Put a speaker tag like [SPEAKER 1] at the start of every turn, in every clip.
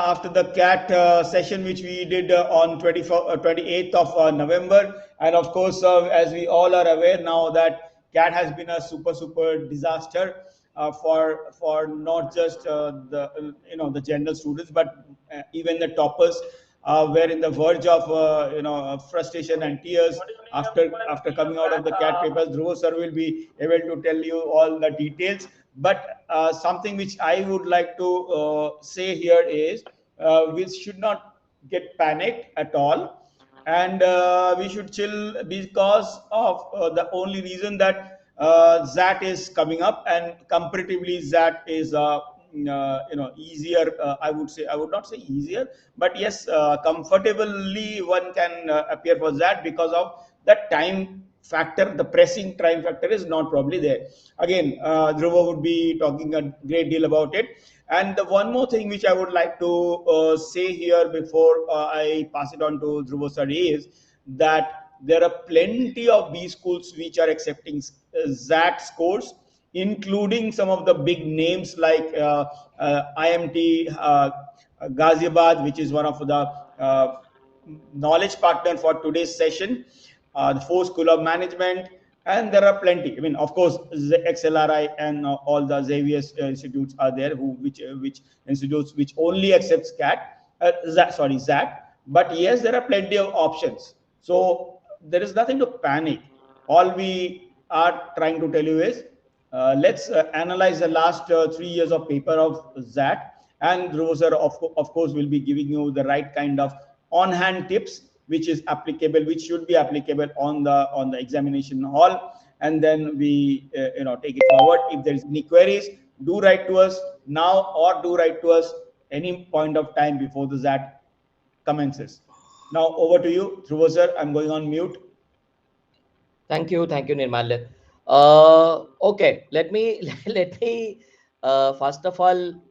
[SPEAKER 1] after the CAT session which we did on 28th of November. And of course, as we all are aware now that CAT has been a super disaster for not just the general students, but even the toppers were in the verge of frustration and tears after coming out of the CAT papers. Dhruv sir will be able to tell you all the details. But something which I would like to say here is we should not get panicked at all, and we should chill because of the only reason that XAT is coming up, and comparatively XAT is easier. I would say, I would not say easier, but yes, comfortably one can appear for XAT because of the time factor. The pressing time factor is not probably there. Again, Dhruva would be talking a great deal about it. And the one more thing which I would like to say here before I pass it on to Dhruva sir is that there are plenty of B schools which are accepting XAT scores, including some of the big names like IMT Ghaziabad, which is one of the knowledge partner for today's session, the Ford School of Management, and there are plenty. I mean, of course, the XLRI and all the Xavier institutes are there, which institutes which only accepts XAT. But yes, there are plenty of options. So there is nothing to panic. All we are trying to tell you is let's analyze the last 3 years of paper of XAT, and Dhruv sir, of course, will be giving you the right kind of on-hand tips which is applicable, which should be applicable on the examination hall, and then we take it forward. If there is any queries, do write to us now or do write to us any point of time before the XAT commences. Now over to you, Dhruv sir. I'm going on mute.
[SPEAKER 2] Thank you, Nirmal. Okay, let me first of all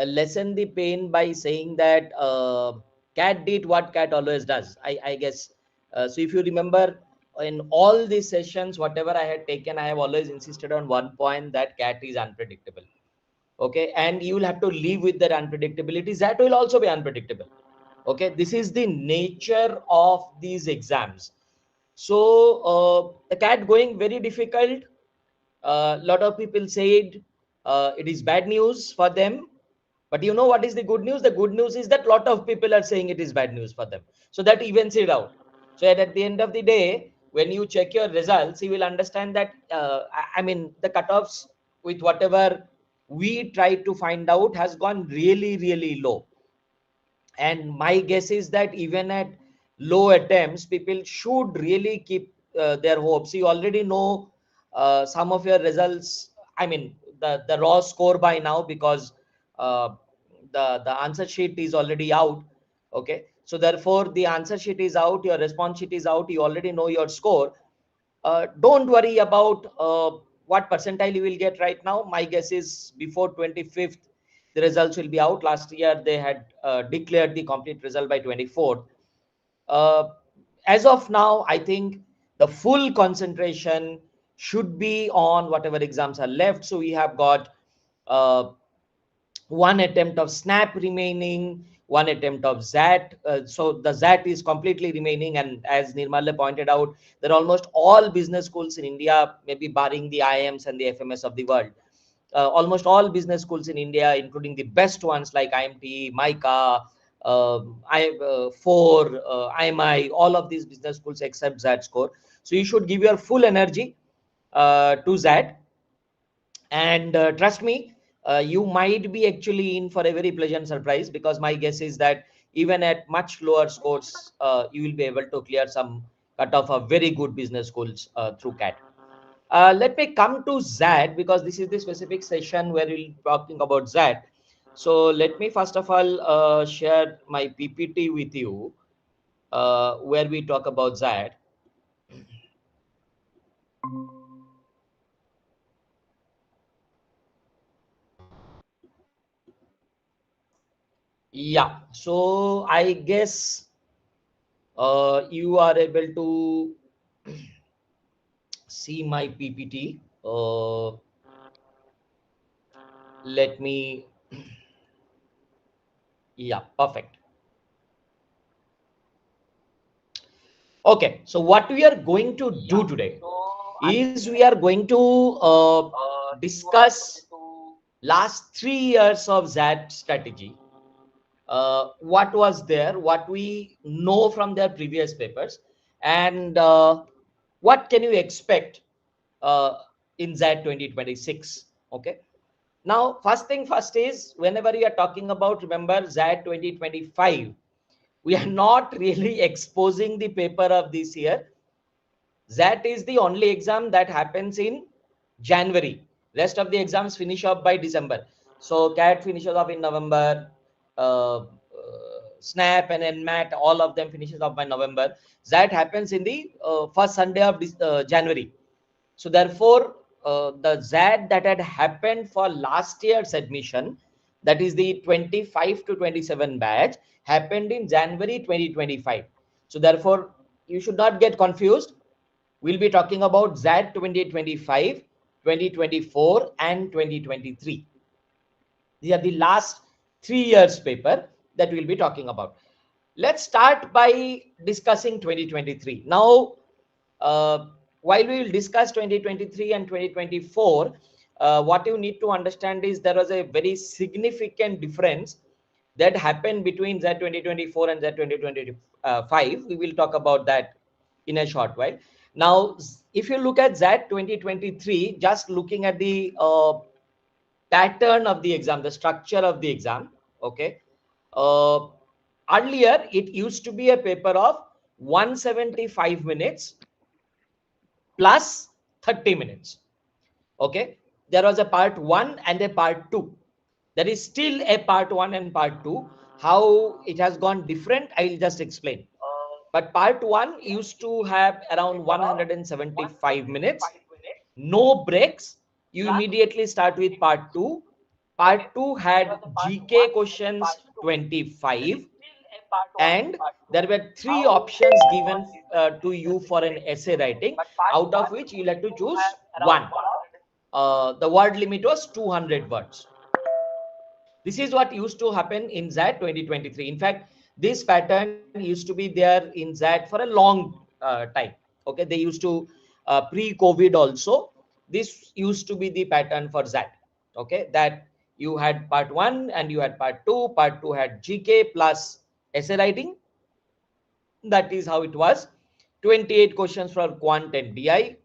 [SPEAKER 2] lessen the pain by saying that CAT did what CAT always does. I guess so. If you remember, in all these sessions, whatever I had taken, I have always insisted on one point, that CAT is unpredictable. Okay, and you will have to live with that unpredictability. That will also be unpredictable. Okay, this is the nature of these exams. So the CAT going very difficult. A lot of people said it is bad news for them. But you know what is the good news? The good news is that a lot of people are saying it is bad news for them. So that evens it out. So at the end of the day, when you check your results, you will understand that, I mean, the cutoffs with whatever we tried to find out has gone really low. And my guess is that even at low attempts, people should really keep their hopes. You already know some of your results. I mean, the raw score by now, because uh, the answer sheet is already out. Okay, so therefore the answer sheet is out, your response sheet is out, you already know your score. Don't worry about what percentile you will get right now. My guess is before 25th the results will be out. Last year they had declared the complete result by 24th. As of now, I think the full concentration should be on whatever exams are left. So we have got one attempt of SNAP remaining, one attempt of XAT. So the XAT is completely remaining. And as Nirmala pointed out, there are almost all business schools in India, maybe barring the IIMs and the FMS of the world. Almost all business schools in India, including the best ones like IMT, MICA, IMI, all of these business schools accept XAT score. So you should give your full energy to XAT. And trust me, you might be actually in for a very pleasant surprise, because my guess is that even at much lower scores, you will be able to clear some cutoff of very good business schools through CAT. Let me come to XAT, because this is the specific session where we'll be talking about XAT. So let me first of all share my PPT with you, where we talk about XAT. Yeah, so I guess you are able to see my PPT. Let me Yeah, perfect. Okay, so what we are going to do today is we are going to discuss last 3 years of XAT strategy. What was there, what we know from their previous papers, and what can you expect uh, in XAT 2026. Okay. Now, first thing first is, whenever you are talking about, remember XAT 2025, we are not really exposing the paper of this year. XAT is the only exam that happens in January. Rest of the exams finish up by December. So CAT finishes off in November. SNAP and NMAT, all of them finishes off by November. XAT happens in the first Sunday of January. So therefore, the XAT that had happened for last year's admission, that is the 25 to 27 batch, happened in January 2025. So therefore, you should not get confused. We'll be talking about XAT 2025, 2024, and 2023. These are the last 3 years paper that we'll be talking about. Let's start by discussing 2023. Now, uh, while we will discuss 2023 and 2024, what you need to understand is there was a very significant difference that happened between Z 2024 and Z 2025. We will talk about that in a short while. Now, if you look at Z 2023, just looking at the pattern of the exam, the structure of the exam, okay. Uh, Earlier, it used to be a paper of 175 minutes plus 30 minutes. Okay. There was a part 1 and a part 2. There is still a part 1 and part 2. How it has gone different, I will just explain. But part 1 used to have around 175 minutes, no breaks. You immediately start with part 2. Part 2 had GK questions 25, and there were 3 options given to you for an essay writing, out of which you had to choose one. The word limit was 200 words. This is what used to happen in XAT 2023. In fact, this pattern used to be there in XAT for a long time. Okay, they used to pre-COVID also. This used to be the pattern for XAT. Okay, that you had part 1 and you had part 2. Part 2 had GK plus essay writing. That is how it was. 28 questions for quant and DI.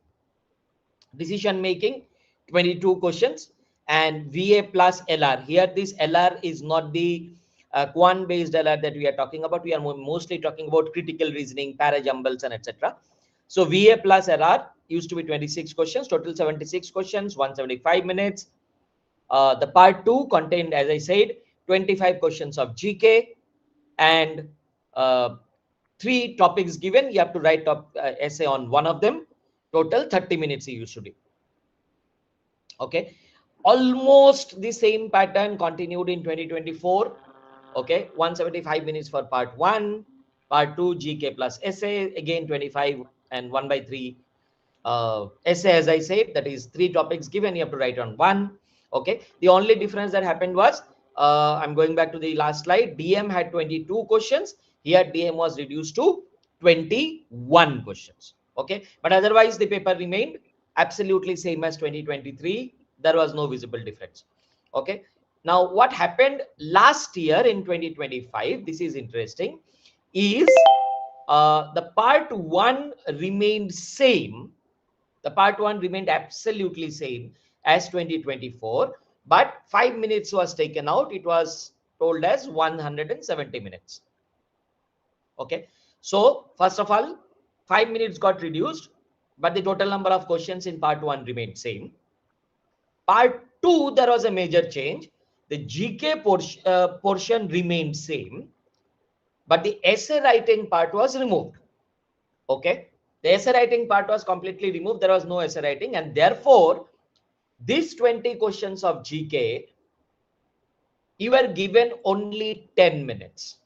[SPEAKER 2] Decision making, 22 questions, and VA plus LR. Here this LR is not the quant based LR that we are talking about. We are mostly talking about critical reasoning, parajumbles, and etc. So VA plus LR used to be 26 questions, total 76 questions, 175 minutes. The part 2 contained, as I said, 25 questions of GK and uh, 3 topics given. You have to write essay on one of them. Total 30 minutes you used to do. Okay, almost the same pattern continued in 2024. Okay, 175 minutes for part 1, part 2 GK plus essay, again 25 and 1 by 3 essay, as I said, that is 3 topics given, you have to write on one. Okay, the only difference that happened was, I'm going back to the last slide, DM had 22 questions. Here DM was reduced to 21 questions. Okay, but otherwise the paper remained absolutely same as 2023. There was no visible difference. Okay, now what happened last year in 2025, this is interesting, is the part 1 remained same. The part 1 remained absolutely same as 2024, but 5 minutes was taken out. It was told as 170 minutes. Okay, so first of all, 5 minutes got reduced, but the total number of questions in part 1 remained same. Part 2, there was a major change. The GK portion remained same, but the essay writing part was removed. Okay, the essay writing part was completely removed. There was no essay writing, and therefore these 20 questions of GK, you were given only 10 minutes,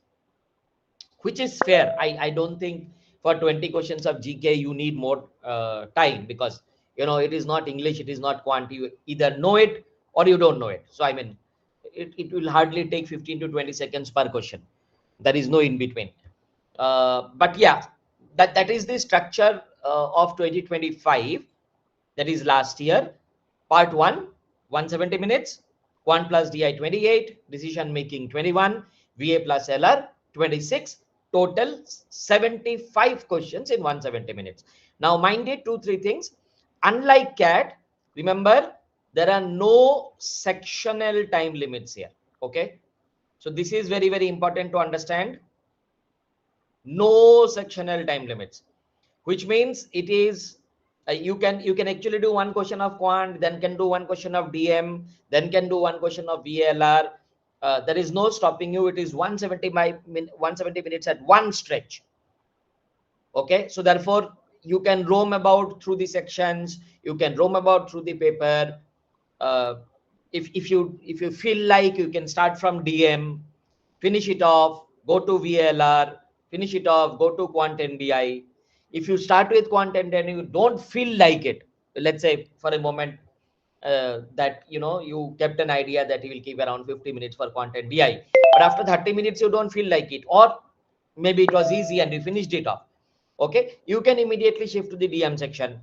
[SPEAKER 2] which is fair. I don't think for 20 questions of GK you need more time, because it is not English, it is not quant. You either know it or you don't know it. So I mean, it will hardly take 15 to 20 seconds per question. There is no in between. But yeah, that is the structure of 2025. That is last year. Part 1, 170 minutes. Quant plus DI 28, decision making 21, VA plus LR 26. Total 75 questions in 170 minutes. Now, mind it, 2-3 things. Unlike CAT, remember there are no sectional time limits here. Okay, so this is very, very important to understand. No sectional time limits, which means it is you can actually do one question of quant, then can do one question of DM, then can do one question of VLR. There is no stopping you. It is 170 minutes at one stretch. Okay, so therefore you can roam about through the sections, you can roam about through the paper. If you feel like, you can start from DM, finish it off, go to VLR, finish it off, go to quant NDI. If you start with quant and then you don't feel like it, let's say for a moment that you kept an idea that you will keep around 50 minutes for quant NDI, but after 30 minutes you don't feel like it, or maybe it was easy and you finished it off. Okay, you can immediately shift to the DM section.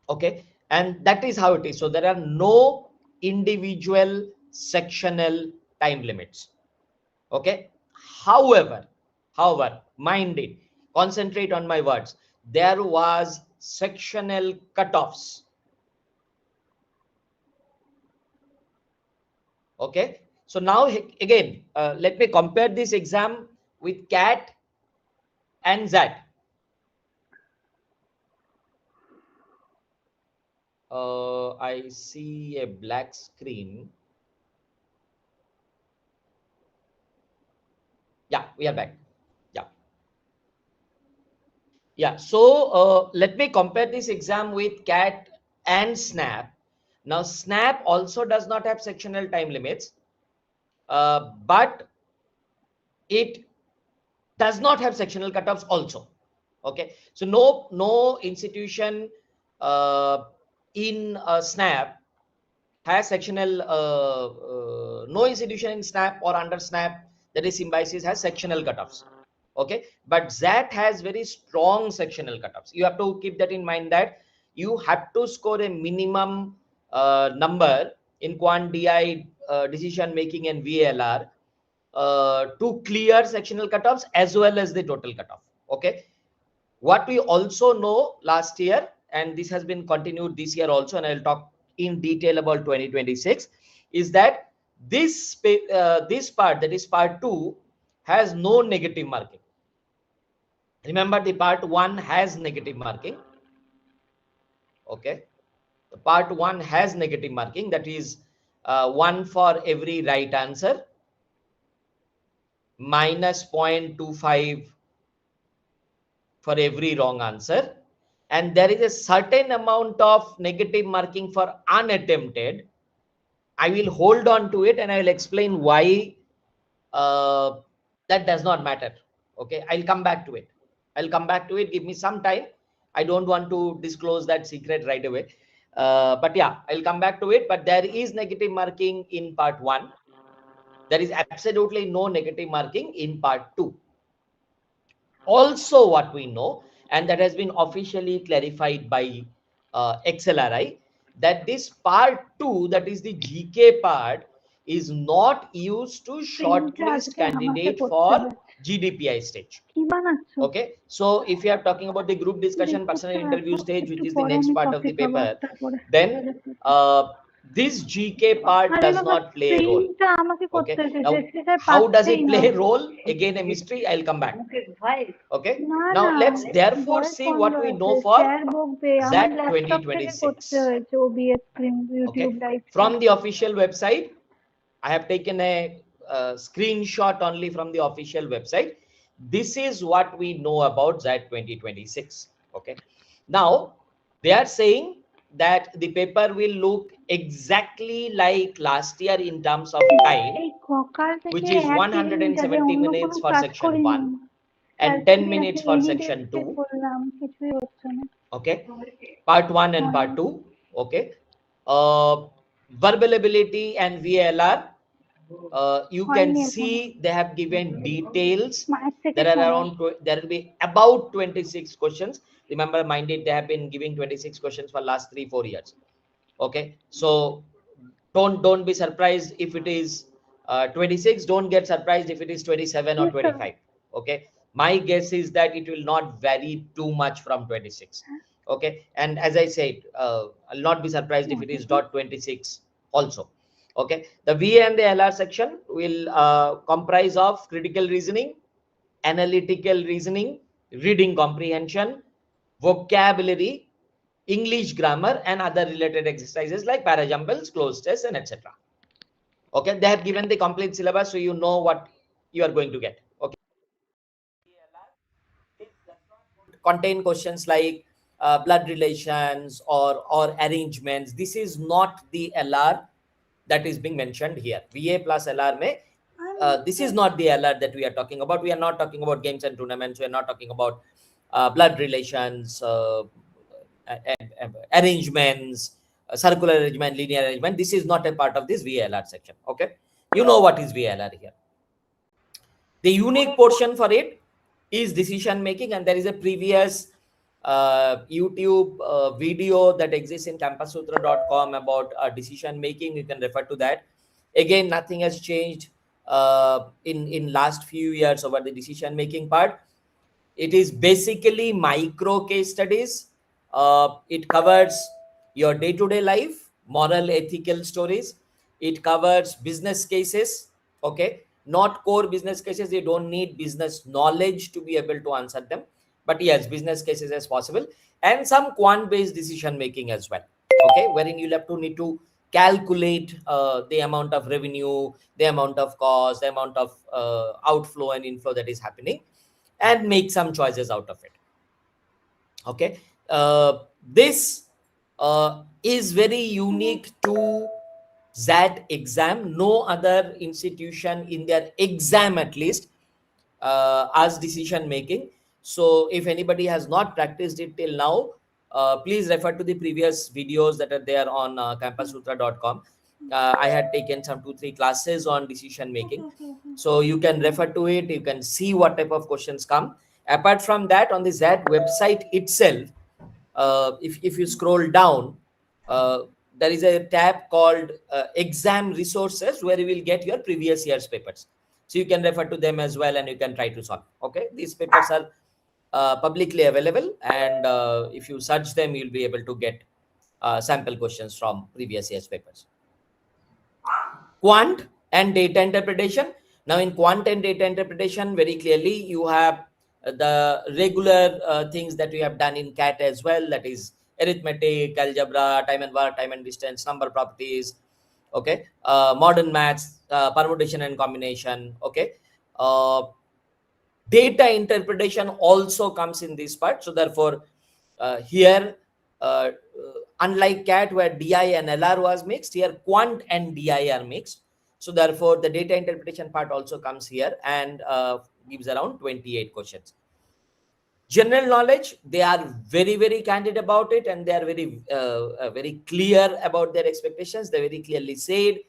[SPEAKER 2] Okay, and that is how it is. So there are no individual sectional time limits. Okay, however, mind it, concentrate on my words, there was sectional cutoffs. Okay, so now again, let me compare this exam with CAT and XAT. I see a black screen. Yeah, we are back. Yeah, so let me compare this exam with CAT and SNAP. Now, SNAP also does not have sectional time limits, but it does not have sectional cutoffs also. Okay, so no institution in SNAP has sectional, no institution in SNAP or under SNAP, that is Symbiosis, has sectional cutoffs. Okay, but XAT has very strong sectional cutoffs. You have to keep that in mind, that you have to score a minimum number in quant DI, decision making and VLR to clear sectional cutoffs as well as the total cutoff. Okay, what we also know last year, and this has been continued this year also, and I'll talk in detail about 2026, is that this part, that is part 2, has no negative marking. Remember, the part 1 has negative marking. Okay, the part 1 has negative marking, that is 1 for every right answer, minus 0.25 for every wrong answer, and there is a certain amount of negative marking for unattempted. I will hold on to it and I will explain why that does not matter. Okay, I'll come back to it. Give me some time. I don't want to disclose that secret right away. But yeah, I'll come back to it. But there is negative marking in part 1. There is absolutely no negative marking in part 2. Also, what we know, and that has been officially clarified by XLRI, that this part 2, that is the GK part, is not used to shortlist candidate for GDPI stage. Okay, so if you are talking about the group discussion personal interview stage, which is the next part of the paper, then this GK part does not play a role. Okay, now how does it play a role? Again, a mystery. I'll come back. Okay, now let's therefore see what we know for XAT 2026. Okay, from the official website, I have taken a screenshot only from the official website. This is what we know about XAT 2026. Okay, now they are saying that the paper will look exactly like last year in terms of time, which is 170 minutes for section 1 and 10 minutes for section 2. Okay, part 1 and part 2. Okay, verbal ability and VLR You can
[SPEAKER 3] Final one.
[SPEAKER 2] see they have given details.
[SPEAKER 3] Math
[SPEAKER 2] There
[SPEAKER 3] second
[SPEAKER 2] are
[SPEAKER 3] one.
[SPEAKER 2] there will be about 26 questions. Remember, minded, they have been giving 26 questions for last 3-4 years. Okay, so don't be surprised if it is 26. Don't get surprised if it is 27 or
[SPEAKER 3] Yes, sir.
[SPEAKER 2] 25. Okay, my guess is that it will not vary too much from 26. Okay, and as I said, I'll not be surprised if it is dot 26 also. Okay, the VA and the LR section will comprise of critical reasoning, analytical reasoning, reading comprehension, vocabulary, English grammar, and other related exercises like parajumbles, closed tests, and etc. Okay, they have given the complete syllabus, so you know what you are going to get. Okay, it does not contain questions like blood relations or arrangements. This is not the LR that is being mentioned here. VA plus LR may this is not the LR that we are talking about. We are not talking about games and tournaments. We are not talking about blood relations, arrangements, circular arrangement, linear arrangement. This is not a part of this VLR section. Okay, you know what is VLR here. The unique portion for it is decision making, and there is a previous YouTube video that exists in Campusutra.com about decision making. You can refer to that. Again, nothing has changed in last few years over the decision making part. It is basically micro case studies. It covers your day-to-day life, moral, ethical stories. It covers business cases. Okay, not core business cases. You don't need business knowledge to be able to answer them. But yes, business cases as possible, and some quant-based decision making as well. Okay, wherein you'll have to need to calculate the amount of revenue, the amount of cost, the amount of outflow and inflow that is happening, and make some choices out of it. Okay, this is very unique to XAT exam. No other institution in their exam at least as decision making. So if anybody has not practiced it till now, please refer to the previous videos that are there on campusutra.com. I had taken some 2-3 classes on decision making, so you can refer to it. You can see what type of questions come. Apart from that, on the XAT website itself, if you scroll down, uh, there is a tab called exam resources, where you will get your previous year's papers, so you can refer to them as well and you can try to solve. Okay, these papers are publicly available, and if you search them, you'll be able to get sample questions from previous year's papers. Quant and data interpretation. Now in quant and data interpretation, very clearly you have the regular things that we have done in CAT as well, that is arithmetic, algebra, time and work, time and distance, number properties. Okay, modern maths, permutation and combination. Okay, uh, data interpretation also comes in this part. So therefore here unlike CAT where DI and LR was mixed, here quant and DI are mixed. So therefore the data interpretation part also comes here and gives around 28 questions. General knowledge, they are very candid about it, and they are very clear about their expectations. They very clearly said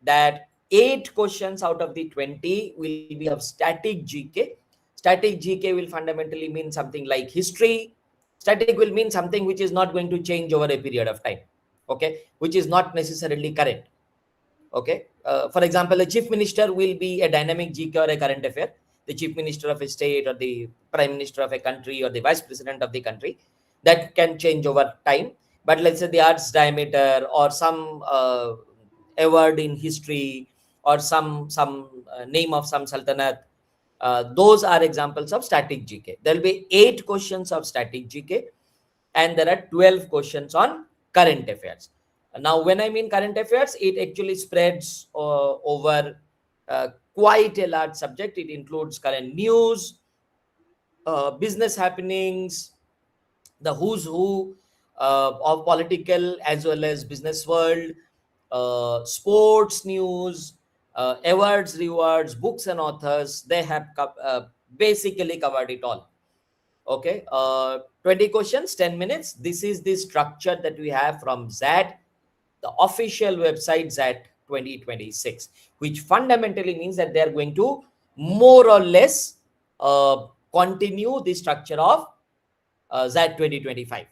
[SPEAKER 2] that 8 questions out of the 20 will be of static GK. Static GK will fundamentally mean something like history. Static will mean something which is not going to change over a period of time. Okay, which is not necessarily current. Okay, for example, a chief minister will be a dynamic GK or a current affair. The chief minister of a state or the prime minister of a country or the vice president of the country, that can change over time. But let's say the Earth's diameter or some award in history or some name of some sultanate, those are examples of static GK. There will be 8 questions of static GK, and there are 12 questions on current affairs. Now, when I mean current affairs, it actually spreads over quite a large subject. It includes current news, business happenings, the who's who of political as well as business world, sports news, awards, rewards, books and authors. They have basically covered it all. Okay, 20 questions, 10 minutes. This is the structure that we have from XAT, the official website XAT 2026, which fundamentally means that they are going to more or less continue the structure of XAT 2025.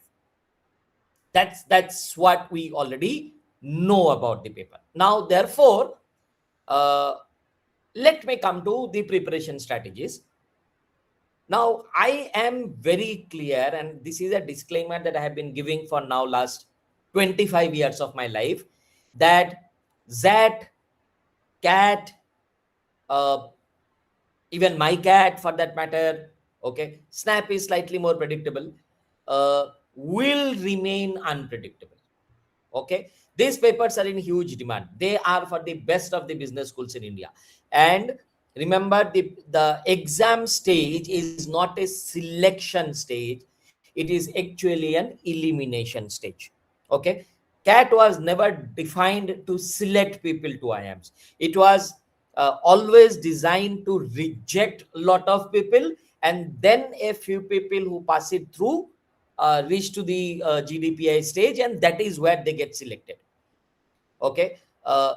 [SPEAKER 2] That's what we already know about the paper. Now, therefore, let me come to the preparation strategies. Now, I am very clear, and this is a disclaimer that I have been giving for now last 25 years of my life, that XAT, CAT, uh, even my cat for that matter, okay, snap is slightly more predictable, will remain unpredictable. Okay, these papers are in huge demand. They are for the best of the business schools in India. And remember, the exam stage is not a selection stage, it is actually an elimination stage. Okay, CAT was never defined to select people to IIMs. It was always designed to reject a lot of people, and then a few people who pass it through reach to the GDPI stage, and that is where they get selected. Okay,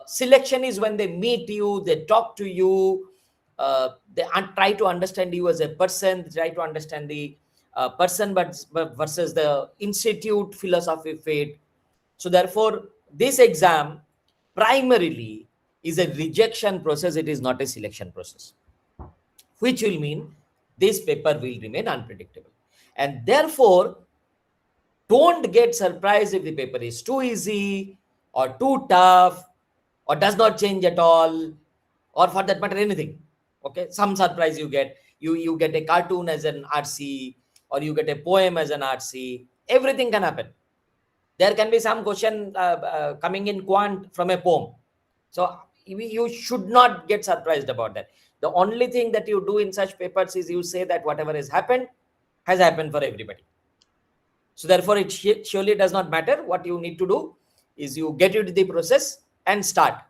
[SPEAKER 2] selection is when they meet you, they talk to you, they try to understand you as a person, they try to understand the person, but versus the institute philosophy of it. So therefore, this exam primarily is a rejection process. It is not a selection process, which will mean this paper will remain unpredictable. And therefore, don't get surprised if the paper is too easy or too tough or does not change at all, or for that matter, anything. Okay, some surprise you get. You get a cartoon as an RC, or you get a poem as an RC. Everything can happen. There can be some question coming in quant from a poem. So you should not get surprised about that. The only thing that you do in such papers is you say that whatever has happened for everybody. So therefore, it surely does not matter. What you need to do is you get into the process and start.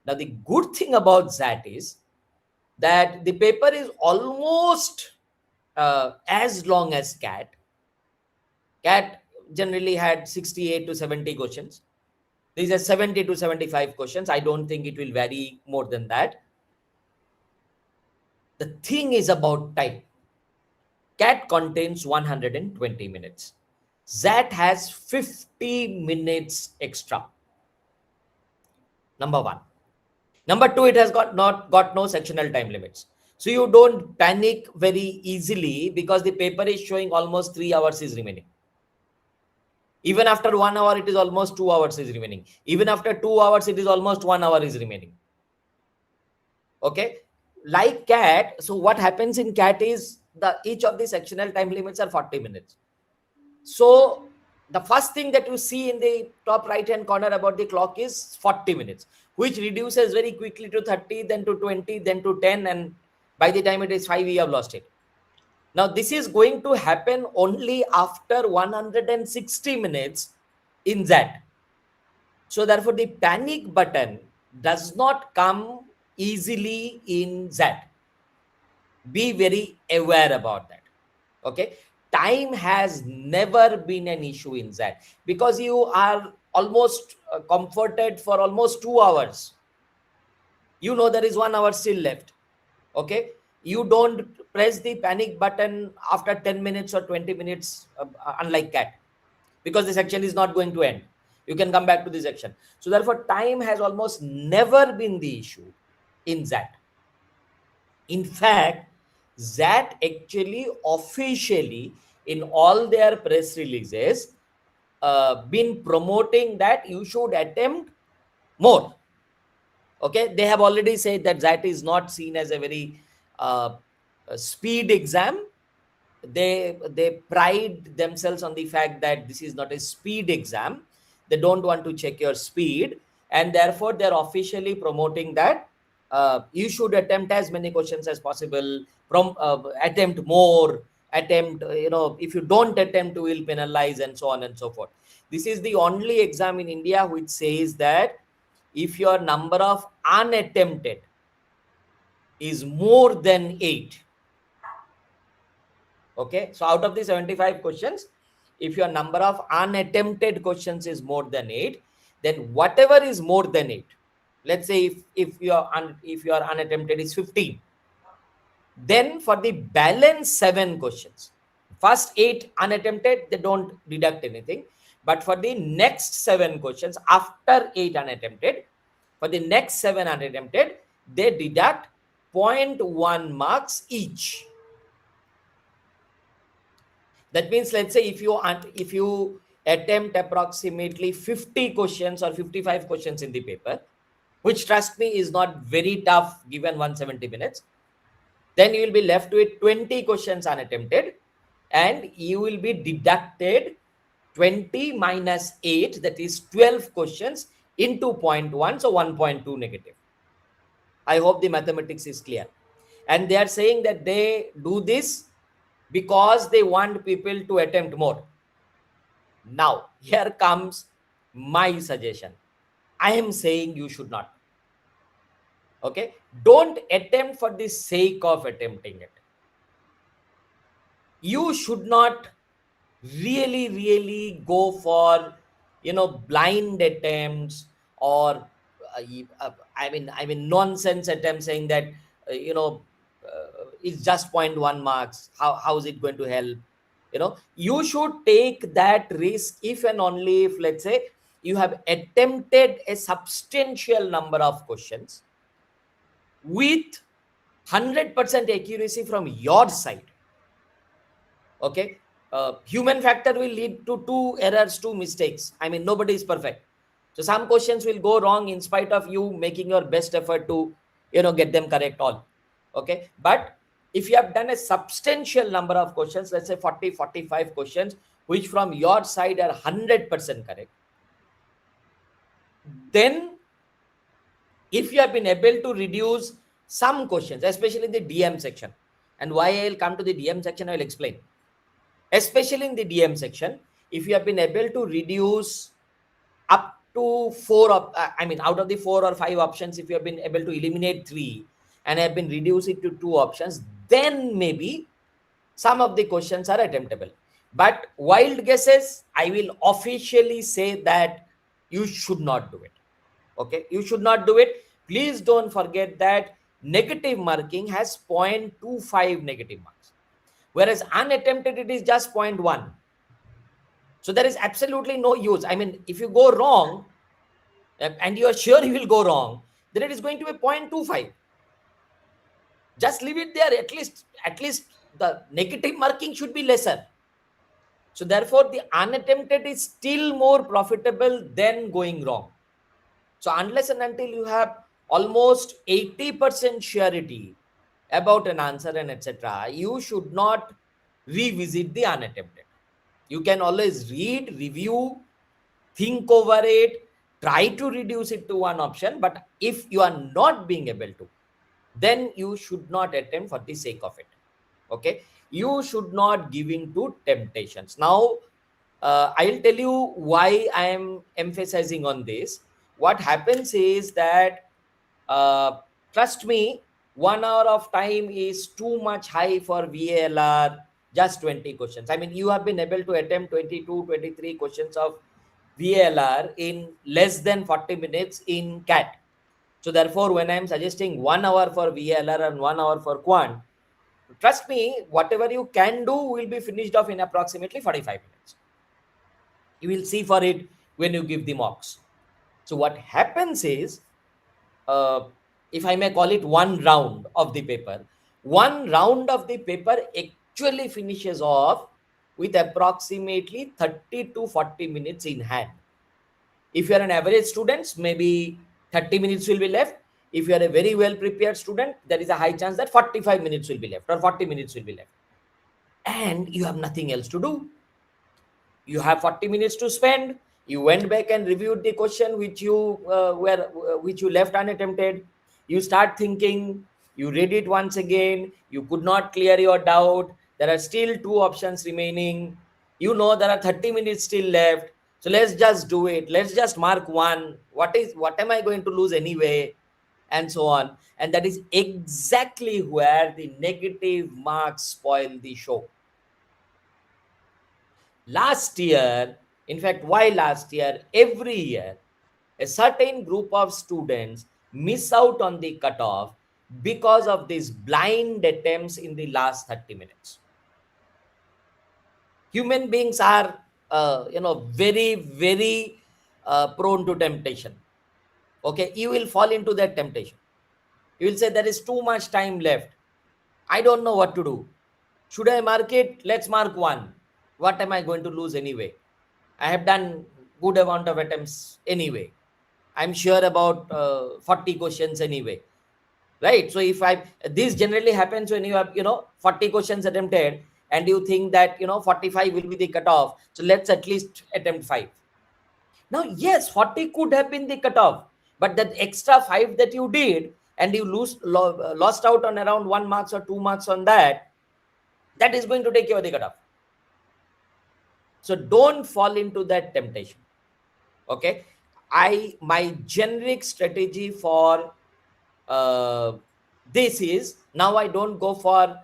[SPEAKER 2] Now, the good thing about XAT is that the paper is almost as long as CAT. CAT generally had 68 to 70 questions. These are 70 to 75 questions. I don't think it will vary more than that. The thing is about time. CAT contains 120 minutes. XAT has 50 minutes extra. Number one. Number two, it has got no sectional time limits. So you don't panic very easily because the paper is showing almost 3 hours is remaining. Even after 1 hour, it is almost 2 hours is remaining. Even after 2 hours, it is almost 1 hour is remaining. Okay. Like CAT, so what happens in CAT is each of the sectional time limits are 40 minutes. So the first thing that you see in the top right hand corner about the clock is 40 minutes, which reduces very quickly to 30, then to 20, then to 10, and by the time it is 5, we have lost it. Now, this is going to happen only after 160 minutes in XAT. So therefore, the panic button does not come easily in XAT. Be very aware about that. Okay. Time has never been an issue in XAT because you are almost comforted for almost 2 hours. You know there is 1 hour still left. Okay. You don't press the panic button after 10 minutes or 20 minutes, unlike CAT, because the section is not going to end. You can come back to the section. So therefore, time has almost never been the issue in XAT. In fact, XAT actually officially in all their press releases been promoting that you should attempt more. Okay, they have already said that XAT is not seen as a very speed exam. They pride themselves on the fact that this is not a speed exam. They don't want to check your speed, and therefore they're officially promoting that you should attempt as many questions as possible. From attempt more, attempt, if you don't attempt, we will penalize, and so on and so forth. This is the only exam in India which says that if your number of unattempted is more than 8, okay, so out of the 75 questions, if your number of unattempted questions is more than 8, then whatever is more than 8, let's say if your unattempted is 15, then for the balance 7 questions, first 8 unattempted, they don't deduct anything. But for the next 7 questions after 8 unattempted, for the next 7 unattempted, they deduct 0.1 marks each. That means, let's say if you attempt approximately 50 questions or 55 questions in the paper, which trust me is not very tough given 170 minutes, then you will be left with 20 questions unattempted, and you will be deducted 20 minus 8, that is 12 questions into 0.1, so 1.2 negative. I hope the mathematics is clear. And they are saying that they do this because they want people to attempt more. Now, here comes my suggestion. I am saying you should not. Okay? Don't attempt for the sake of attempting it. You should not really go for, blind attempts, or nonsense attempts saying that it's just 0.1 marks. How is it going to help? You should take that risk if and only if, let's say, you have attempted a substantial number of questions with 100% accuracy from your side. Okay, human factor will lead to 2 errors, 2 mistakes. Nobody is perfect, so some questions will go wrong in spite of you making your best effort to get them correct all. Okay, but if you have done a substantial number of questions, let's say 40-45 questions, which from your side are 100% correct, then if you have been able to reduce some questions, especially in the DM section, and why I'll come to the DM section, I'll explain. Especially in the DM section, if you have been able to reduce up to 4 out of the 4 or 5 options, if you have been able to eliminate 3 and have been reduced it to 2 options, then maybe some of the questions are attemptable. But wild guesses, I will officially say that you should not do it. Okay, you should not do it. Please don't forget that negative marking has 0.25 negative marks, whereas unattempted it is just 0.1. So there is absolutely no use. If you go wrong and you are sure you will go wrong, then it is going to be 0.25. Just leave it there. At least the negative marking should be lesser. So therefore the unattempted is still more profitable than going wrong. So unless and until you have almost 80% surety about an answer and etc., you should not revisit the unattempted. You can always read, review, think over it, try to reduce it to one option. But if you are not being able to, then you should not attempt for the sake of it. Okay, you should not give in to temptations. Now, I'll tell you why I am emphasizing on this. What happens is that, trust me, 1 hour of time is too much high for VALR, just 20 questions. You have been able to attempt 22, 23 questions of VALR in less than 40 minutes in CAT. So therefore, when I'm suggesting 1 hour for VALR and 1 hour for Quant, trust me, whatever you can do will be finished off in approximately 45 minutes. You will see for it when you give the mocks. So what happens is, if I may call it one round of the paper, one round of the paper actually finishes off with approximately 30 to 40 minutes in hand. If you are an average student, maybe 30 minutes will be left. If you are a very well prepared student, there is a high chance that 45 minutes will be left or 40 minutes will be left. And you have nothing else to do. You have 40 minutes to spend. You went back and reviewed the question which you left unattempted. You start thinking, you read it once again, you could not clear your doubt, there are still 2 options remaining, there are 30 minutes still left, so let's just do it, let's just mark one, what am I going to lose anyway, and so on. And that is exactly where the negative marks spoil the show. Last year, in fact, why last year? Every year, a certain group of students miss out on the cutoff because of these blind attempts in the last 30 minutes. Human beings are, very, very prone to temptation. Okay, you will fall into that temptation. You will say, there is too much time left. I don't know what to do. Should I mark it? Let's mark one. What am I going to lose anyway? I have done good amount of attempts anyway. I'm sure about 40 questions anyway. Right? So if this generally happens when you have, 40 questions attempted and you think that, 45 will be the cutoff. So let's at least attempt 5. Now, yes, 40 could have been the cutoff, but that extra 5 that you did and you lost out on around 1 marks or 2 marks on that, that is going to take you the cutoff. So don't fall into that temptation. Okay. My generic strategy for this is, now I don't go for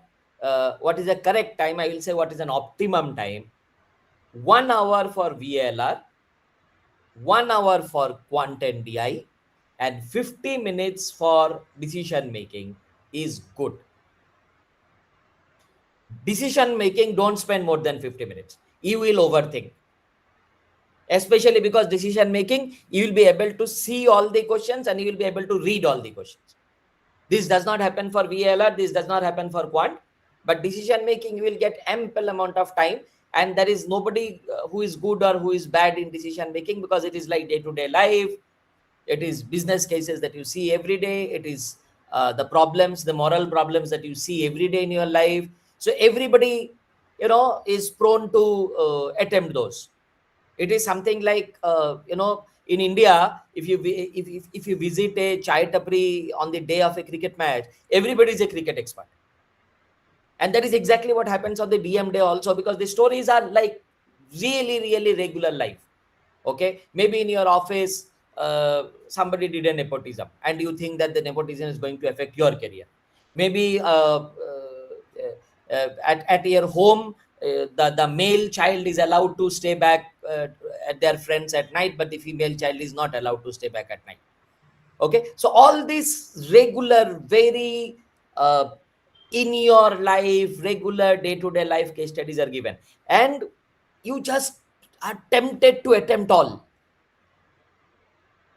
[SPEAKER 2] what is the correct time. I will say what is an optimum time. 1 hour for VLR, 1 hour for quant and DI, and 50 minutes for decision making is good. Decision making, don't spend more than 50 minutes. You will overthink. Especially because decision making, you will be able to see all the questions and you will be able to read all the questions. This does not happen for VLR, this does not happen for quant, but decision making, you will get ample amount of time, and there is nobody who is good or who is bad in decision making, because it is like day-to-day life. It is business cases that you see every day. It is the problems, the moral problems that you see every day in your life. So everybody, is prone to attempt those. It is something like, in India, if you visit a chai tapri on the day of a cricket match, everybody is a cricket expert. And that is exactly what happens on the DM day also, because the stories are like really, really regular life. Okay, maybe in your office, somebody did a nepotism and you think that the nepotism is going to affect your career. Maybe at your home, the male child is allowed to stay back at their friends at night, but the female child is not allowed to stay back at night. Okay, so all these regular, very in your life, regular day-to-day life case studies are given, and you just are tempted to attempt all.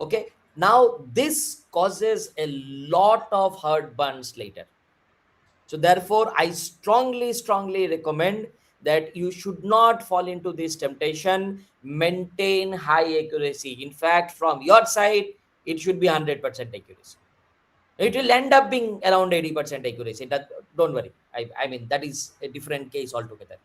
[SPEAKER 2] Okay, now this causes a lot of heartburns later. So therefore, I strongly recommend that you should not fall into this temptation. Maintain high accuracy. In fact, from your side, it should be 100% accuracy. It will end up being around 80% accuracy. Don't worry. I mean, that is a different case altogether.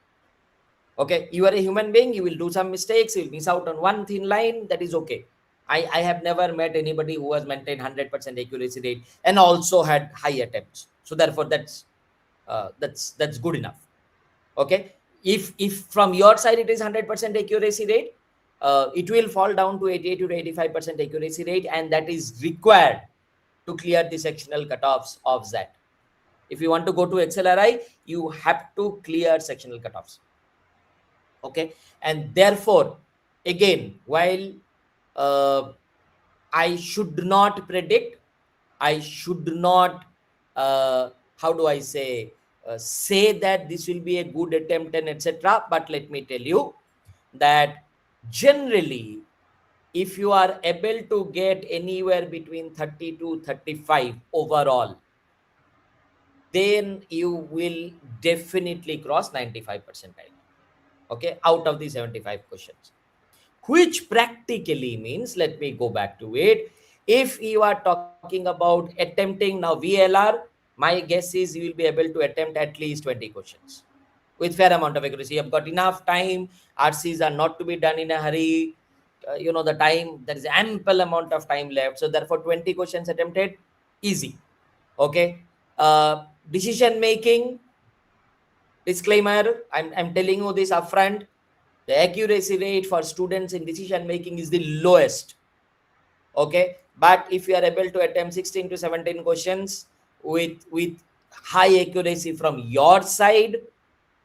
[SPEAKER 2] Okay, you are a human being. You will do some mistakes. You will miss out on one thin line. That is okay. I have never met anybody who has maintained 100% accuracy rate and also had high attempts. So therefore, that's good enough. Okay, if from your side it is 100% accuracy rate, it will fall down to 88 to 85% accuracy rate, and that is required to clear the sectional cutoffs of XAT. If you want to go to XLRI, you have to clear sectional cutoffs. Okay, and therefore, again, while I should not predict, I should not, how do I say that this will be a good attempt and etc. But let me tell you that generally, if you are able to get anywhere between 30 to 35 overall, then you will definitely cross 95 percentile. Okay, out of the 75 questions, which practically means, let me go back to it. If you are talking about attempting now VLR, my guess is you will be able to attempt at least 20 questions with fair amount of accuracy. You have got enough time. RCs are not to be done in a hurry. The time, there is ample amount of time left. So therefore, 20 questions attempted, easy. Okay. Decision making, disclaimer, I'm telling you this upfront. The accuracy rate for students in decision making is the lowest. Okay, but if you are able to attempt 16 to 17 questions with high accuracy from your side,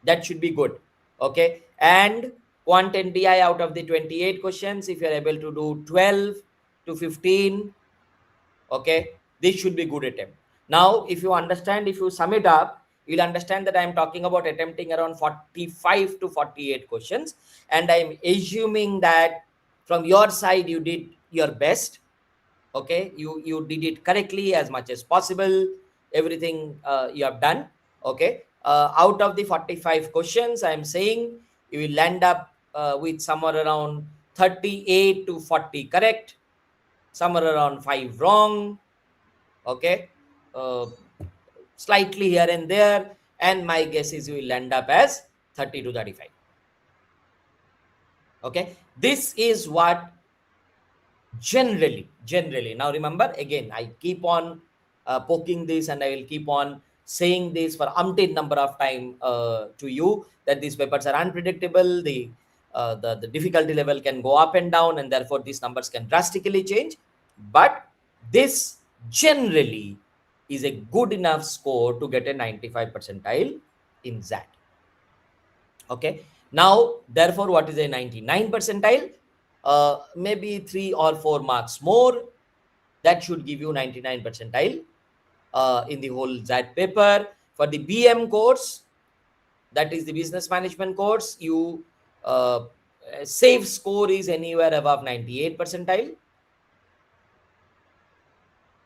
[SPEAKER 2] that should be good. Okay, and quant and DI, out of the 28 questions, if you are able to do 12 to 15, Okay, this should be good attempt. Now if you understand, if you sum it up, you'll understand that I am talking about attempting around 45 to 48 questions, and I'm assuming that from your side you did your best. Okay, you did it correctly as much as possible. Everything you have done. Okay, out of the 45 questions, I am saying you will end up with somewhere around 38 to 40 correct, somewhere around 5 wrong. Okay, uh, slightly here and there, and my guess is you will end up as 30 to 35. Okay, this is what generally. Now remember, again, I keep on poking this, and I will keep on saying this for umpteen number of time to you, that these papers are unpredictable. The difficulty level can go up and down, and therefore these numbers can drastically change. But this generally is a good enough score to get a 95 percentile in XAT. Okay, now therefore what is a 99 percentile? Maybe 3 or 4 marks more, that should give you 99 percentile in the whole XAT paper. For the BM course, that is the business management course, you safe score is anywhere above 98 percentile.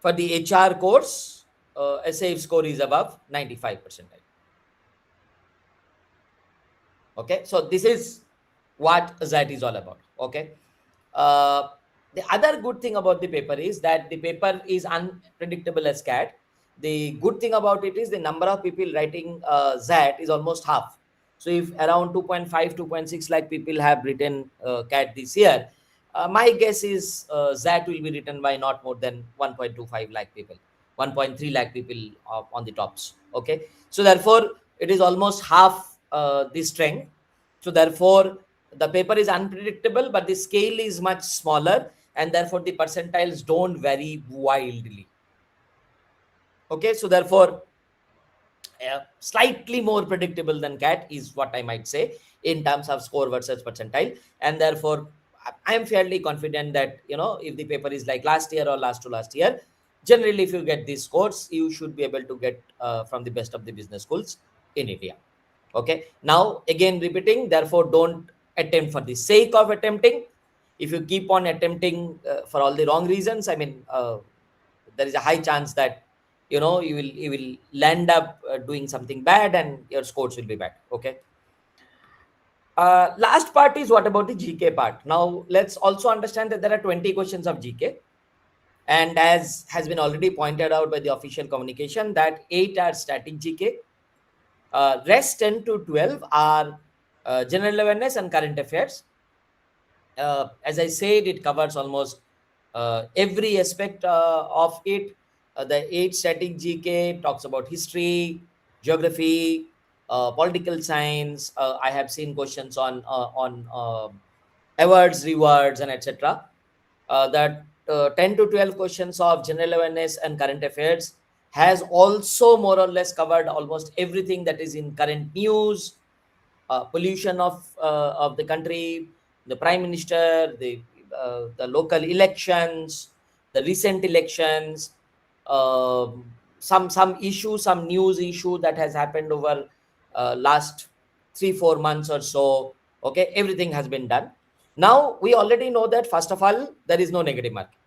[SPEAKER 2] For the HR course, a safe score is above 95 percentile. Okay, so this is what XAT is all about. Okay, uh, the other good thing about the paper is that the paper is unpredictable as CAT. The good thing about it is the number of people writing XAT is almost half. So if around 2.5 2.6 lakh people have written CAT this year, my guess is XAT will be written by not more than 1.25 lakh people, 1.3 lakh people on the tops. Okay, so therefore it is almost half the strength. So therefore the paper is unpredictable, but the scale is much smaller, and therefore the percentiles don't vary wildly. Okay, so therefore slightly more predictable than CAT is what I might say in terms of score versus percentile. And therefore I am fairly confident that, you know, if the paper is like last year or last to last year, generally if you get these scores, you should be able to get from the best of the business schools in India. Okay, now again repeating, therefore don't attempt for the sake of attempting. If you keep on attempting for all the wrong reasons, I mean, there is a high chance that, you know, you will land up doing something bad and your scores will be bad. Okay, last part is what about the GK part. Now let's also understand that there are 20 questions of GK, and as has been already pointed out by the official communication, that 8 are static GK. Rest 10 to 12 are general awareness and current affairs. As I said, it covers almost every aspect of it. The 8 static GK talks about history, geography, political science. I have seen questions on awards, rewards, and etc. That 10 to 12 questions of general awareness and current affairs has also more or less covered almost everything that is in current news, pollution of the country, the prime minister, the local elections, the recent elections, some issue, some news issue that has happened over last 3-4 months or so. Okay, everything has been done. Now we already know that first of all there is no negative marking.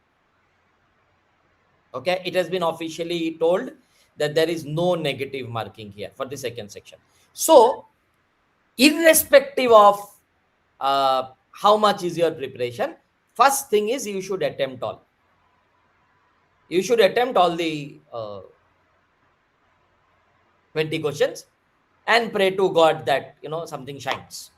[SPEAKER 2] Okay, it has been officially told that there is no negative marking here for the second section. So irrespective of how much is your preparation, first thing is you should attempt all. You should attempt all the 20 questions and pray to God that, you know, something shines.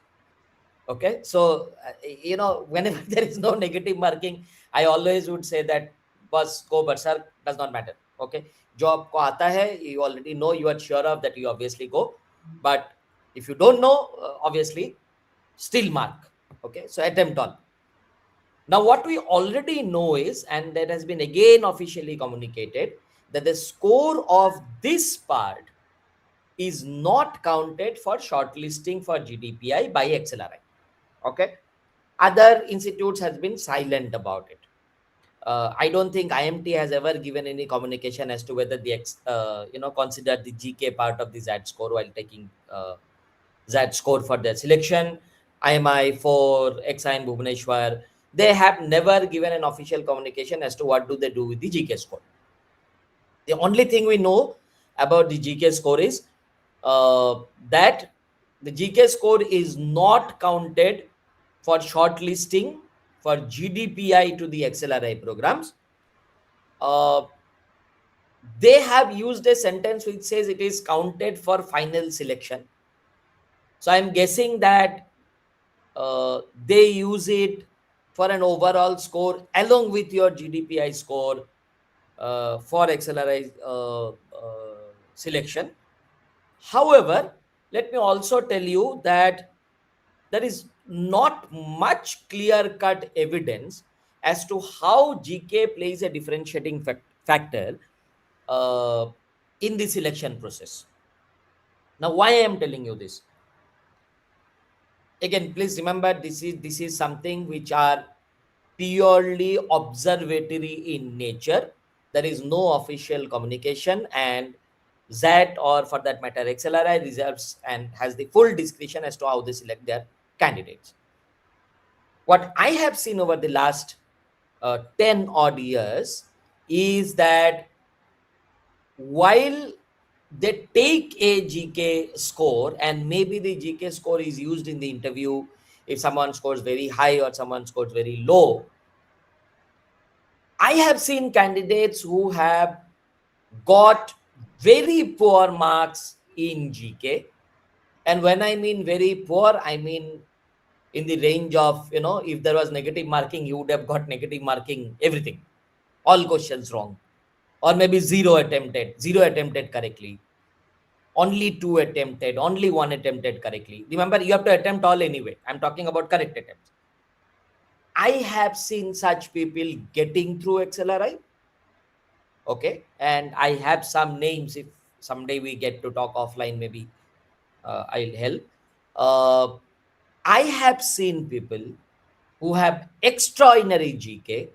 [SPEAKER 2] Okay, so you know, whenever there is no negative marking, I always would say that bus go berserk, does not matter. Okay, jo aapko aata hai, you already know, you are sure of that, you obviously go. But if you don't know, obviously still mark. Okay, so attempt all. Now what we already know is, and that has been again officially communicated, that the score of this part is not counted for shortlisting for GDPI by XLRI. Okay, other institutes has been silent about it. I don't think IMT has ever given any communication as to whether the consider the GK part of the ZAT score while taking ZAT score for their selection. IMI for XI in Bhubaneswar, they have never given an official communication as to what do they do with the GK score. The only thing we know about the GK score is that the GK score is not counted for shortlisting for GDPI to the XLRI programs. Uh, they have used a sentence which says it is counted for final selection. So I'm guessing that they use it for an overall score along with your GDPI score for XLRI selection. However, let me also tell you that there is not much clear cut evidence as to how GK plays a differentiating factor uh, in the selection process. Now, why I am telling you this? Again, please remember this is something which are purely observatory in nature. There is no official communication, and ZAT, or for that matter XLRI, reserves and has the full discretion as to how they select their candidates. What I have seen over the last 10 odd years is that while they take a GK score, and maybe the GK score is used in the interview if someone scores very high or someone scores very low, I have seen candidates who have got very poor marks in GK. And when I mean very poor, I mean in the range of, if there was negative marking, you would have got negative marking, everything, all questions wrong, or maybe zero attempted correctly, only two attempted, only one attempted correctly. Remember, you have to attempt all anyway. I'm talking about correct attempts. I have seen such people getting through XLRI. Okay. And I have some names. If someday we get to talk offline, maybe I'll help. I have seen people who have extraordinary GK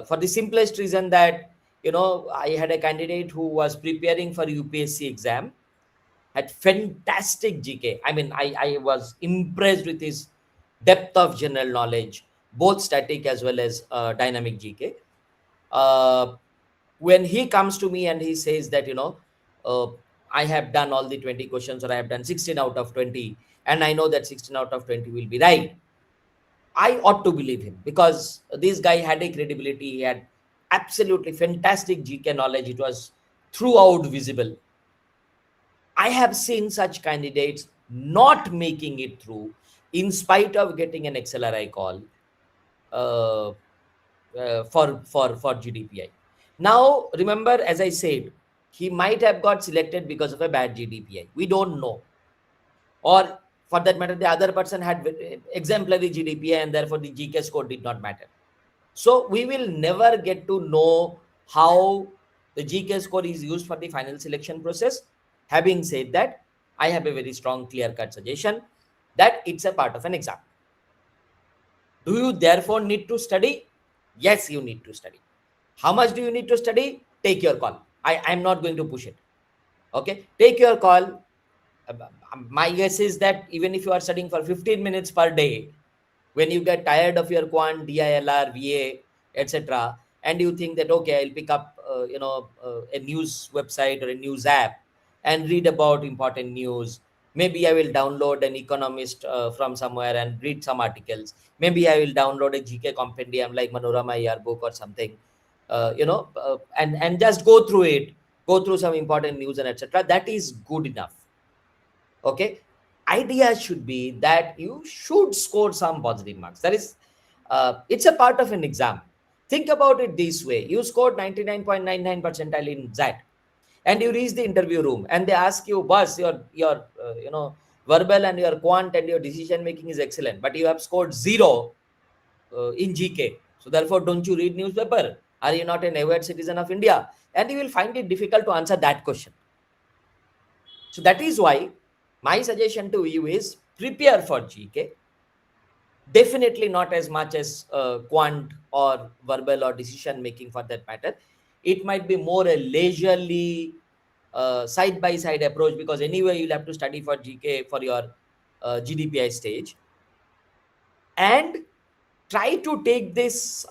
[SPEAKER 2] for the simplest reason that, I had a candidate who was preparing for UPSC exam, had fantastic GK. I mean, I was impressed with his depth of general knowledge, both static as well as dynamic GK. When he comes to me and he says that, uh, I have done all the 20 questions, or I have done 16 out of 20, and I know that 16 out of 20 will be right, I ought to believe him, because this guy had a credibility. He had absolutely fantastic GK knowledge. It was throughout visible. I have seen such candidates not making it through in spite of getting an XLRI call uh, for GDPI. Now, remember, as I said, he might have got selected because of a bad GDPI. We don't know. Or for that matter, the other person had exemplary GDPI and therefore the GK score did not matter. So we will never get to know how the GK score is used for the final selection process. Having said that, I have a very strong clear-cut suggestion that it's a part of an exam. Do you therefore need to study? Yes, you need to study. How much do you need to study? Take your call. I'm not going to push it. Okay, take your call. My guess is that even if you are studying for 15 minutes per day, when you get tired of your quant, DILR, VA, etc., and you think that, okay, I'll pick up a news website or a news app and read about important news. Maybe I will download an economist from somewhere and read some articles. Maybe I will download a GK compendium like Manorama yearbook or something, and just go through it, go through some important news and etc. That is good enough. Okay, idea should be that you should score some positive marks. That is, it's a part of an exam. Think about it this way: you scored 99.99 percentile in ZAT, and you reach the interview room, and they ask you, "Boss, your verbal and your quant and your decision making is excellent, but you have scored zero in GK. So therefore, don't you read newspaper? Are you not an aware citizen of India?" And you will find it difficult to answer that question. So that is why my suggestion to you is prepare for GK. Definitely not as much as quant or verbal or decision making for that matter. It might be more a leisurely side by side approach, because anyway you'll have to study for GK for your GDPI stage. And try to take this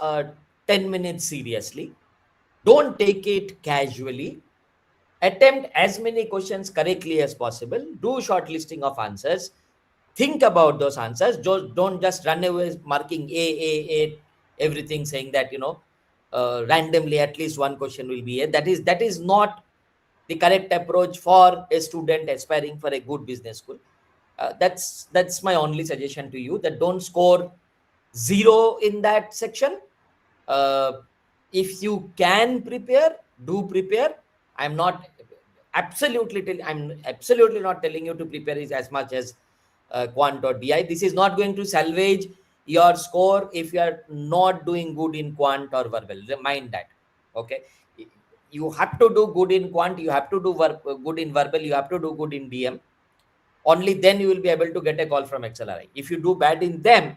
[SPEAKER 2] 10 minutes seriously. Don't take it casually. Attempt as many questions correctly as possible. Do shortlisting of answers. Think about those answers. Don't just run away marking A, everything, saying that, randomly at least one question will be A. That is not the correct approach for a student aspiring for a good business school. That's my only suggestion to you, that don't score zero in that section. uh, if you can prepare, do prepare. i'm not I'm absolutely not telling you to prepare is as much as quant or DI. This is not going to salvage your score if you are not doing good in quant or verbal. Remind that. Okay, you have to do good in quant, you have to do good in verbal, you have to do good in DM. Only then you will be able to get a call from XLRI. If you do bad in them,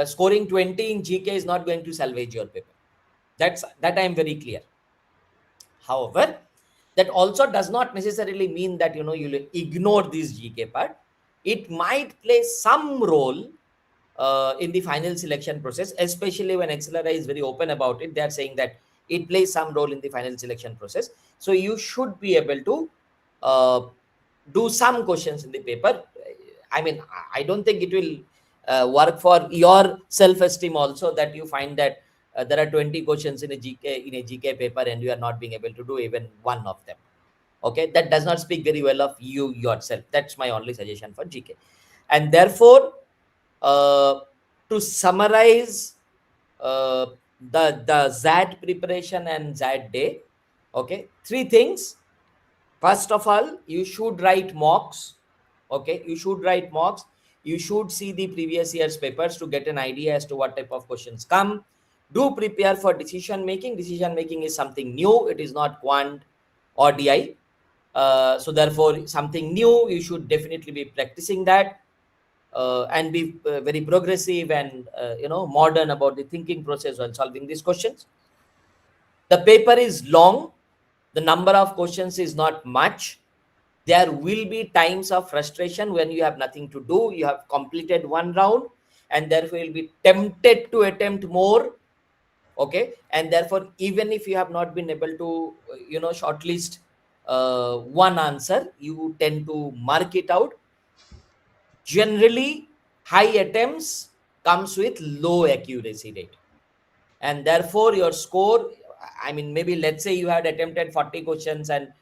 [SPEAKER 2] scoring 20 in GK is not going to salvage your paper. That I am very clear. However, that also does not necessarily mean that you'll ignore this GK part. It might play some role in the final selection process, especially when XLRI is very open about it. They are saying that it plays some role in the final selection process. So you should be able to uh, do some questions in the paper. I mean, I don't think it will work for your self-esteem also, that you find that there are 20 questions in a GK paper and you are not being able to do even one of them. Okay, that does not speak very well of you yourself. That's my only suggestion for GK. And therefore, uh, to summarize uh, the XAT preparation and XAT day, okay, three things. First of all, you should write mocks. Okay, you should write mocks. You should see the previous year's papers to get an idea as to what type of questions come. Do prepare for decision making. Decision making is something new. It is not quant or DI. So therefore, something new. You should definitely be practicing that. And be very progressive and modern about the thinking process while solving these questions. The paper is long. The number of questions is not much. There will be times of frustration when you have nothing to do. You have completed one round, and therefore you'll be tempted to attempt more. Okay, and therefore, even if you have not been able to shortlist one answer, you tend to mark it out. Generally, high attempts comes with low accuracy rate, and therefore your score, I mean, maybe let's say you had attempted 40 questions and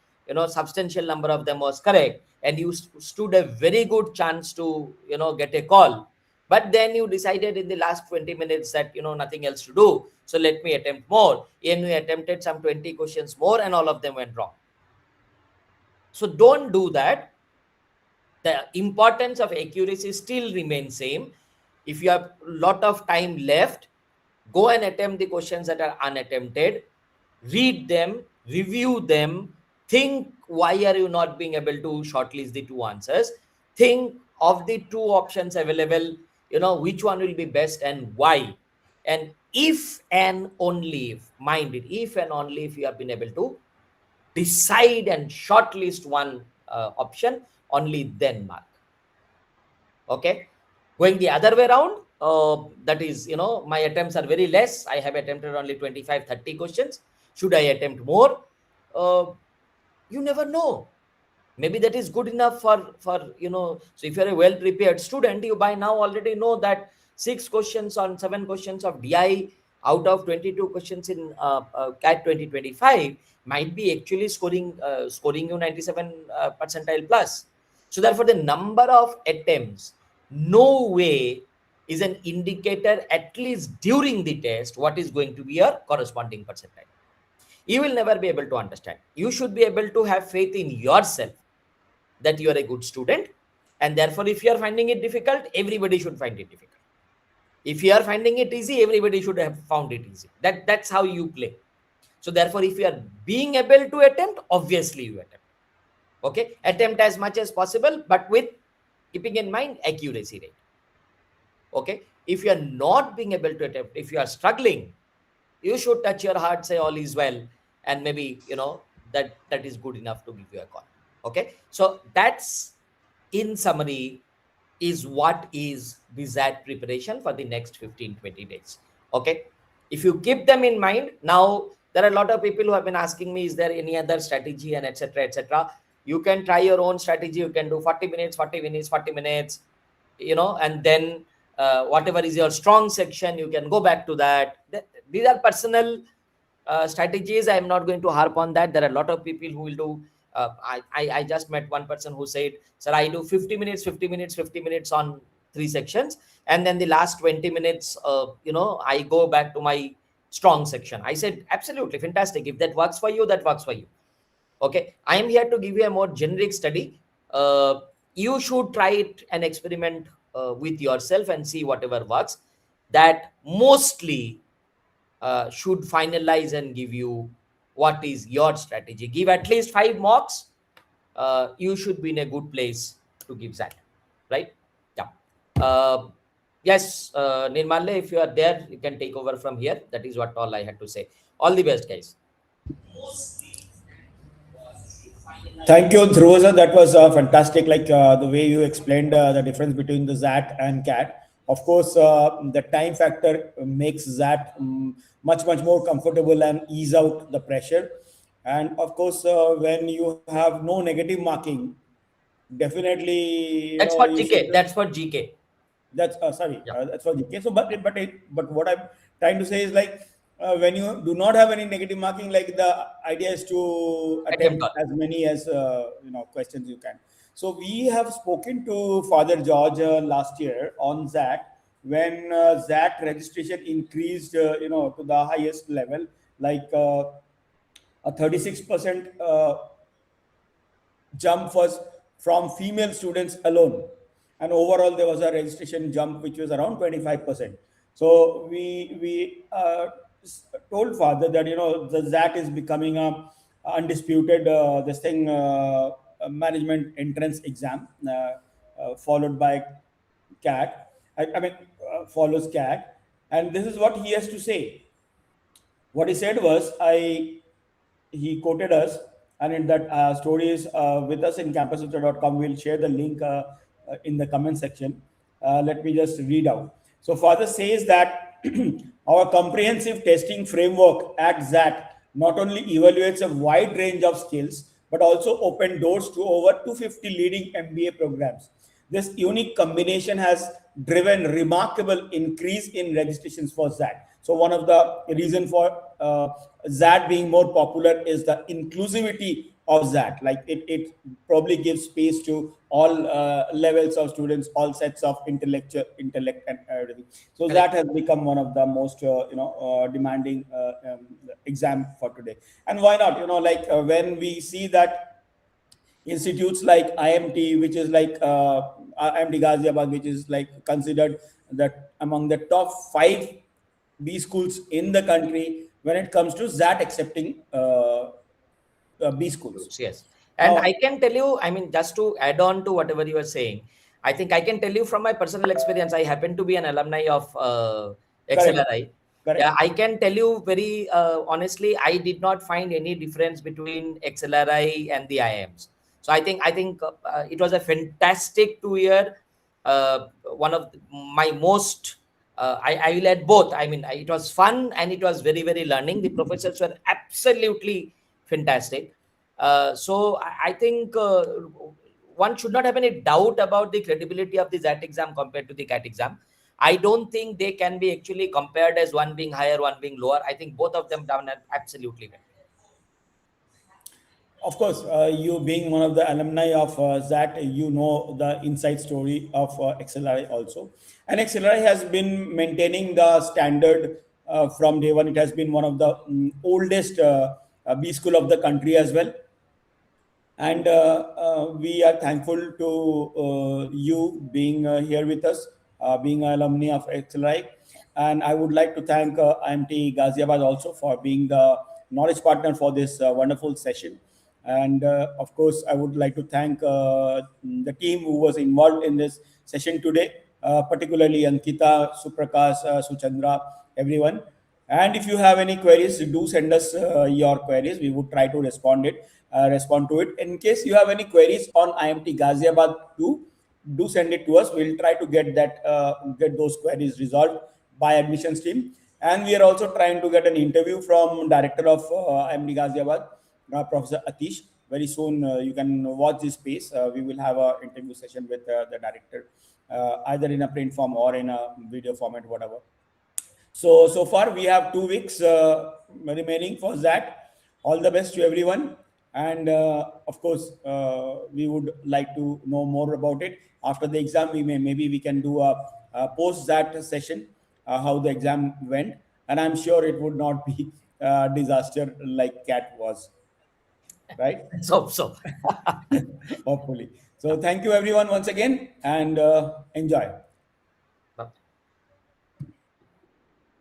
[SPEAKER 2] substantial number of them was correct, and you stood a very good chance to get a call. But then you decided in the last 20 minutes that nothing else to do, so let me attempt more, and you attempted some 20 questions more and all of them went wrong. So don't do that. The importance of accuracy still remains same. If you have a lot of time left, go and attempt the questions that are unattempted, read them, review them, think why are you not being able to shortlist the two answers, think of the two options available, which one will be best and why. And if and only if, mind it, if and only if you have been able to decide and shortlist one option, only then mark. Okay, going the other way around, that is, my attempts are very less. I have attempted only 25-30 questions. Should I attempt more? uh, you never know. Maybe that is good enough for so if you're a well prepared student, you by now already know that 6 questions on 7 questions of DI out of 22 questions in CAT 2025 might be actually scoring you 97 percentile plus. So therefore, the number of attempts no way is an indicator, at least during the test, what is going to be your corresponding percentile. You will never be able to understand. You should be able to have faith in yourself that you are a good student, and therefore if you are finding it difficult, everybody should find it difficult. If you are finding it easy, everybody should have found it easy. That's how you play. So therefore, if you are being able to attempt, obviously you attempt. Okay, attempt as much as possible, but with keeping in mind accuracy rate. Okay, If you are not being able to attempt, if you are struggling, you should touch your heart, say all is well, and maybe that is good enough to give you a call. Okay, so that's, in summary, is what is the ZAT preparation for the next 15-20 days. Okay, if you keep them in mind. Now there are a lot of people who have been asking me, is there any other strategy, and etc etc. You can try your own strategy. You can do 40 minutes, 40 minutes, 40 minutes, and then whatever is your strong section, you can go back to that. These are personal strategies. I am not going to harp on that. There are a lot of people who will do. I just met one person who said, "Sir, I do 50 minutes, 50 minutes, 50 minutes on 3 sections, and then the last 20 minutes, I go back to my strong section." I said, "Absolutely fantastic. If that works for you, that works for you." Okay, I am here to give you a more generic study. You should try it and experiment with yourself and see whatever works. That mostly should finalize and give you what is your strategy. Give at least 5 mocks. You should be in a good place to give that, right? Yeah. Yes, Nirmale, if you are there, you can take over from here. That is what all I had to say. All the best, guys.
[SPEAKER 1] Thank you, Dhruva. That was fantastic. Like the way you explained the difference between the ZAT and CAT. Of course, the time factor makes ZAT much more comfortable and ease out the pressure. And of course, when you have no negative marking, definitely
[SPEAKER 2] That's for
[SPEAKER 1] you should.
[SPEAKER 2] GK. That's for GK.
[SPEAKER 1] That's sorry,
[SPEAKER 2] Yeah.
[SPEAKER 1] that's for GK. So, but what I'm trying to say is like when you do not have any negative marking, like the idea is to
[SPEAKER 2] Attempt
[SPEAKER 1] attempt
[SPEAKER 2] all.
[SPEAKER 1] as many as questions you can. So we have spoken to Father George last year on ZAT when ZAT registration increased, to the highest level, like a 36% jump was from female students alone, and overall there was a registration jump which was around 25%. So we told Father that the ZAT is becoming a undisputed this thing management entrance exam, followed by CAT. I mean, follows CAT, and this is what he has to say. What he said was, he quoted us, and in that story is with us in campusutra.com. We'll share the link in the comment section. Let me just read out. So Father says that our comprehensive testing framework at ZAT not only evaluates a wide range of skills but also open doors to over 250 leading MBA programs. This unique combination has driven remarkable increase in registrations for ZAT. So one of the reason for ZAT being more popular is the inclusivity of ZAT. Like it probably gives space to all levels of students, all sets of intellect and everything. So
[SPEAKER 2] Correct.
[SPEAKER 1] ZAT has become one of the most demanding exam for today. And why not? Like when we see that institutes like IMT, which is like IMT Ghaziabad, which is like considered that among the top 5 B schools in the country when it comes to ZAT accepting B schools.
[SPEAKER 2] Yes. And I
[SPEAKER 1] Now,
[SPEAKER 2] can tell you, I mean, just to add on to whatever you were saying, I think I can tell you from my personal experience. I happen to be an alumni of
[SPEAKER 1] correct,
[SPEAKER 2] XLRI. Yeah,
[SPEAKER 1] correct.
[SPEAKER 2] I can tell you very honestly, I did not find any difference between XLRI and the IIMs. So I think it was a fantastic 2 year. One of my most I will add both. I mean, it was fun and it was very learning. The professors were absolutely fantastic. So I think one should not have any doubt about the credibility of the ZAT exam compared to the CAT exam. I don't think they can be actually compared as one being higher, one being lower. I think both of them done absolutely well.
[SPEAKER 1] Of course, you being one of the alumni of ZAT, you know the inside story of XLRI also. And XLRI has been maintaining the standard from day one. It has been one of the oldest B school of the country as well. And we are thankful to you being here with us, being an alumni of XLI. And I would like to thank IMT Ghaziabad also for being the knowledge partner for this wonderful session. And of course, I would like to thank the team who was involved in this session today. particularly Ankita, Suprakash, Suchandra, everyone. And if you have any queries, do send us your queries. We would try to respond to it. In case you have any queries on IMT Ghaziabad too, do send it to us. We'll try to get those queries resolved by admissions team. And we are also trying to get an interview from director of IMT Ghaziabad, Professor Atish. Very soon, you can watch this space. We will have an interview session with the director, either in a print form or in a video format, whatever. So far we have 2 weeks remaining for that. All the best to everyone, and of course, we would like to know more about it after the exam. Maybe we can do a post that session, how the exam went, and I'm sure it would not be a disaster like CAT was, right?
[SPEAKER 2] Let's hope so.
[SPEAKER 1] Hopefully. So thank you everyone once again, and enjoy.